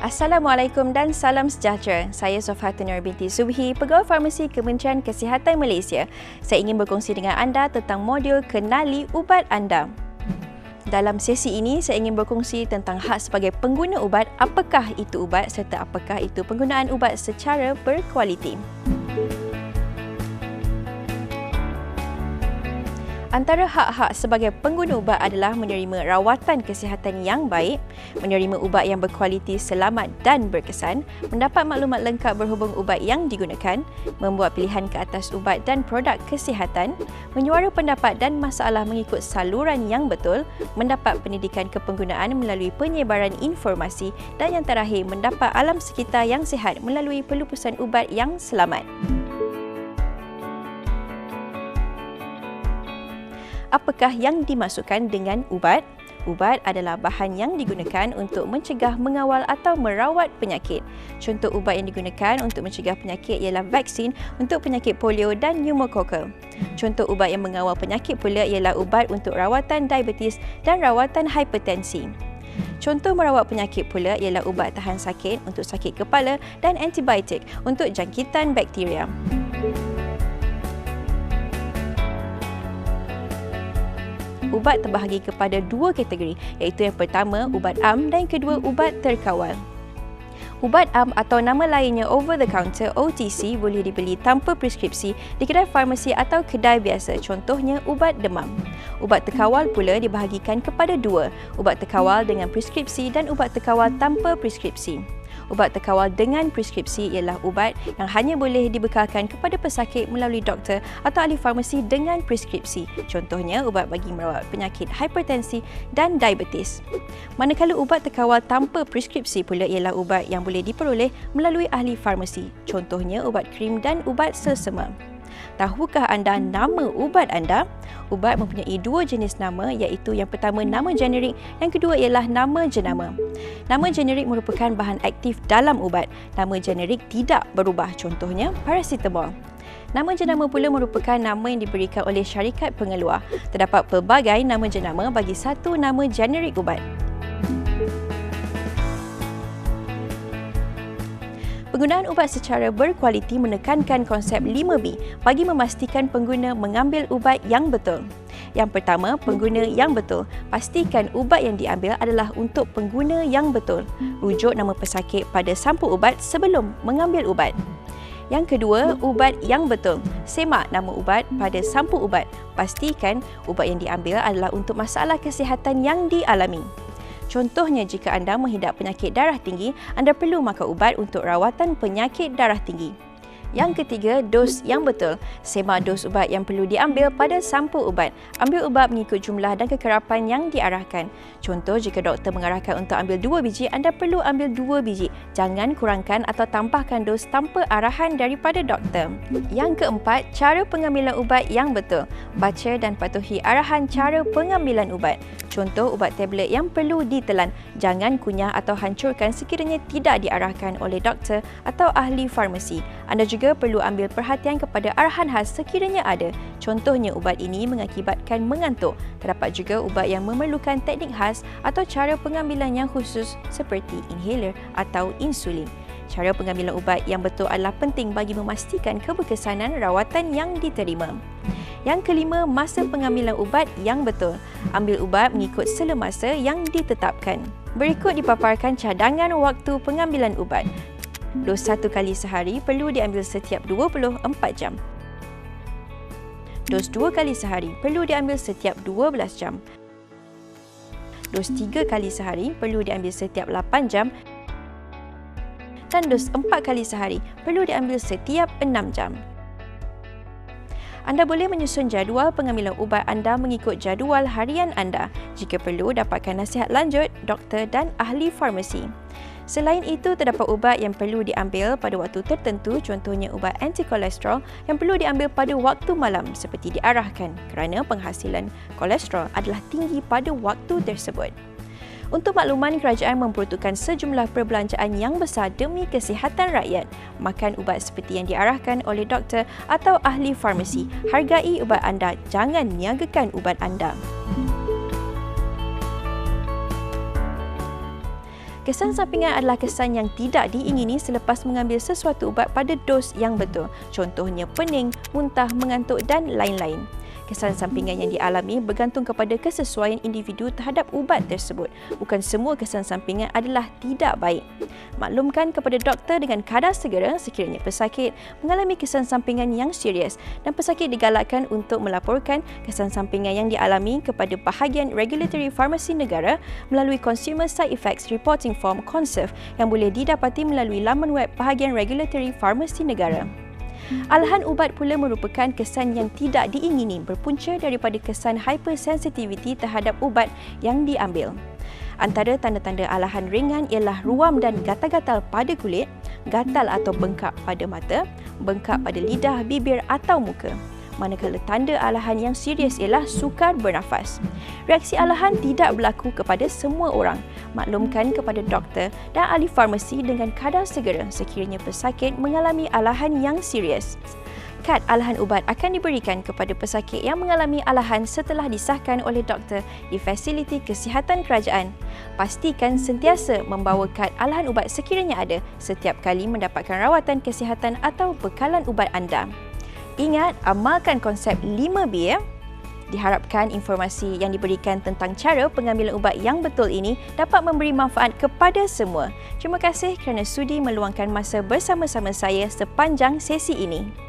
Assalamualaikum dan salam sejahtera. Saya Sofhatun Nur binti Subhi, Pegawai Farmasi Kementerian Kesihatan Malaysia. Saya ingin berkongsi dengan anda tentang modul Kenali Ubat Anda. Dalam sesi ini, saya ingin berkongsi tentang hak sebagai pengguna ubat, apakah itu ubat serta apakah itu penggunaan ubat secara berkualiti. Antara hak-hak sebagai pengguna ubat adalah menerima rawatan kesihatan yang baik, menerima ubat yang berkualiti, selamat dan berkesan, mendapat maklumat lengkap berhubung ubat yang digunakan, membuat pilihan ke atas ubat dan produk kesihatan, menyuara pendapat dan masalah mengikut saluran yang betul, mendapat pendidikan kepenggunaan melalui penyebaran informasi dan yang terakhir mendapat alam sekitar yang sihat melalui pelupusan ubat yang selamat. Apakah yang dimaksudkan dengan ubat? Ubat adalah bahan yang digunakan untuk mencegah, mengawal atau merawat penyakit. Contoh ubat yang digunakan untuk mencegah penyakit ialah vaksin untuk penyakit polio dan pneumokokal. Contoh ubat yang mengawal penyakit pula ialah ubat untuk rawatan diabetes dan rawatan hipertensi. Contoh merawat penyakit pula ialah ubat tahan sakit untuk sakit kepala dan antibiotik untuk jangkitan bakteria. Ubat terbahagi kepada dua kategori, iaitu yang pertama ubat am dan yang kedua ubat terkawal. Ubat am atau nama lainnya over the counter OTC boleh dibeli tanpa preskripsi di kedai farmasi atau kedai biasa, contohnya ubat demam. Ubat terkawal pula dibahagikan kepada dua, ubat terkawal dengan preskripsi dan ubat terkawal tanpa preskripsi. Ubat terkawal dengan preskripsi ialah ubat yang hanya boleh dibekalkan kepada pesakit melalui doktor atau ahli farmasi dengan preskripsi. Contohnya ubat bagi merawat penyakit hipertensi dan diabetes. Manakala ubat terkawal tanpa preskripsi pula ialah ubat yang boleh diperoleh melalui ahli farmasi. Contohnya ubat krim dan ubat selsema. Tahukah anda nama ubat anda? Ubat mempunyai dua jenis nama, iaitu yang pertama nama generik, yang kedua ialah nama jenama. Nama generik merupakan bahan aktif dalam ubat. Nama generik tidak berubah, contohnya paracetamol. Nama jenama pula merupakan nama yang diberikan oleh syarikat pengeluar. Terdapat pelbagai nama jenama bagi satu nama generik ubat. Penggunaan ubat secara berkualiti menekankan konsep 5B bagi memastikan pengguna mengambil ubat yang betul. Yang pertama, pengguna yang betul. Pastikan ubat yang diambil adalah untuk pengguna yang betul. Rujuk nama pesakit pada sampul ubat sebelum mengambil ubat. Yang kedua, ubat yang betul. Semak nama ubat pada sampul ubat. Pastikan ubat yang diambil adalah untuk masalah kesihatan yang dialami. Contohnya, jika anda menghidap penyakit darah tinggi, anda perlu makan ubat untuk rawatan penyakit darah tinggi. Yang ketiga, dos yang betul. Semak dos ubat yang perlu diambil pada sampul ubat. Ambil ubat mengikut jumlah dan kekerapan yang diarahkan. Contoh, jika doktor mengarahkan untuk ambil 2 biji, anda perlu ambil 2 biji. Jangan kurangkan atau tambahkan dos tanpa arahan daripada doktor. Yang keempat, cara pengambilan ubat yang betul. Baca dan patuhi arahan cara pengambilan ubat. Contoh, ubat tablet yang perlu ditelan. Jangan kunyah atau hancurkan sekiranya tidak diarahkan oleh doktor atau ahli farmasi. Anda juga perlu ambil perhatian kepada arahan khas sekiranya ada. Contohnya, ubat ini mengakibatkan mengantuk. Terdapat juga ubat yang memerlukan teknik khas atau cara pengambilan yang khusus seperti inhaler atau insulin. Cara pengambilan ubat yang betul adalah penting bagi memastikan keberkesanan rawatan yang diterima. Yang kelima, masa pengambilan ubat yang betul. Ambil ubat mengikut sela masa yang ditetapkan. Berikut dipaparkan cadangan waktu pengambilan ubat. Dos 1 kali sehari perlu diambil setiap 24 jam. Dos 2 kali sehari perlu diambil setiap 12 jam. Dos 3 kali sehari perlu diambil setiap 8 jam. Dan dos 4 kali sehari perlu diambil setiap 6 jam. Anda boleh menyusun jadual pengambilan ubat anda mengikut jadual harian anda. Jika perlu, dapatkan nasihat lanjut doktor dan ahli farmasi. Selain itu, terdapat ubat yang perlu diambil pada waktu tertentu, contohnya ubat anti-kolesterol yang perlu diambil pada waktu malam seperti diarahkan kerana penghasilan kolesterol adalah tinggi pada waktu tersebut. Untuk makluman, kerajaan memperuntukkan sejumlah perbelanjaan yang besar demi kesihatan rakyat. Makan ubat seperti yang diarahkan oleh doktor atau ahli farmasi. Hargai ubat anda, jangan niagakan ubat anda. Kesan sampingan adalah kesan yang tidak diingini selepas mengambil sesuatu ubat pada dos yang betul. Contohnya pening, muntah, mengantuk dan lain-lain. Kesan sampingan yang dialami bergantung kepada kesesuaian individu terhadap ubat tersebut. Bukan semua kesan sampingan adalah tidak baik. Maklumkan kepada doktor dengan kadar segera sekiranya pesakit mengalami kesan sampingan yang serius dan pesakit digalakkan untuk melaporkan kesan sampingan yang dialami kepada bahagian Regulatory Pharmacy Negara melalui Consumer Side Effects Reporting Form (CONSEF) yang boleh didapati melalui laman web bahagian Regulatory Pharmacy Negara. Alahan ubat pula merupakan kesan yang tidak diingini berpunca daripada kesan hypersensitivity terhadap ubat yang diambil. Antara tanda-tanda alahan ringan ialah ruam dan gatal-gatal pada kulit, gatal atau bengkak pada mata, bengkak pada lidah, bibir atau muka. Manakala tanda alahan yang serius ialah sukar bernafas. Reaksi alahan tidak berlaku kepada semua orang. Maklumkan kepada doktor dan ahli farmasi dengan kadar segera sekiranya pesakit mengalami alahan yang serius. Kad alahan ubat akan diberikan kepada pesakit yang mengalami alahan setelah disahkan oleh doktor di fasiliti kesihatan kerajaan. Pastikan sentiasa membawa kad alahan ubat sekiranya ada setiap kali mendapatkan rawatan kesihatan atau bekalan ubat anda. Ingat, amalkan konsep 5B ya. Diharapkan informasi yang diberikan tentang cara pengambilan ubat yang betul ini dapat memberi manfaat kepada semua. Terima kasih kerana sudi meluangkan masa bersama-sama saya sepanjang sesi ini.